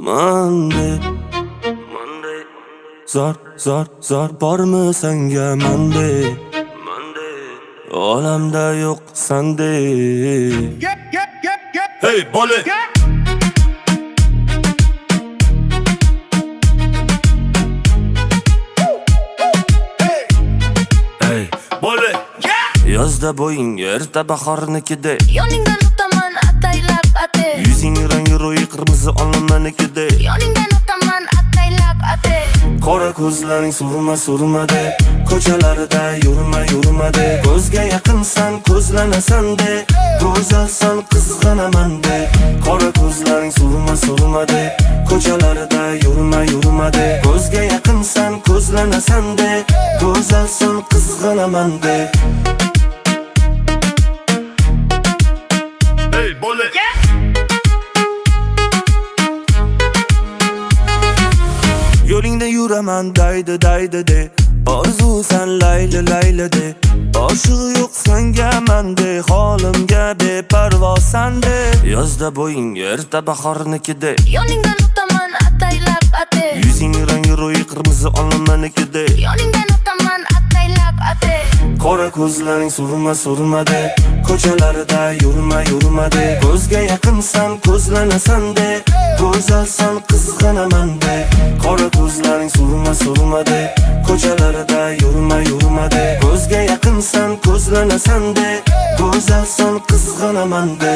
Monday zor bormi senga Monday olamda yo'q Sunday. Hey bola yozda bo'ying erta bahornikida, yoningdan o'taman ataylab ate. yuzing rangi ro'yi qirmizi olmanikida, Yoningdan o'taman ataylab ate. qora ko'zlaring surma-surmade, ko'chalarida yurma-yurmade. Ko'zga yaqinsan, ko'zlanasan-de, go'zalsan, qizg'anaman-de. Qora ko'zlaring surma-surmade, ko'chalarida yurma-yurmade. Ko'zga yaqinsan, ko'zlanasan-de, go'zalsan, qizg'anaman-de. Yo'lingda yuraman daydi de, orzusan layli de. Oshiq yo'q senga mende, holimga beparvosan de. Yozda bo'ying erta bahornikida, Yoningdan o'taman ataylab ate. yuzing rangi ro'yi qirmizi olmanikida, Yoningdan o'taman ataylab ate. qora ko'zlaring surma-surmade, ko'chalarida yurma-yurmade. Ko'zga yaqinsan, ko'zlanasan-de, go'zalsan, qizg'anaman-de. Qora ko'zlaring surma-surmade, ko'chalarida yurma-yurmade. Ko'zga yaqinsan, ko'zlanasan-de, go'zalsan, qizg'anaman-de.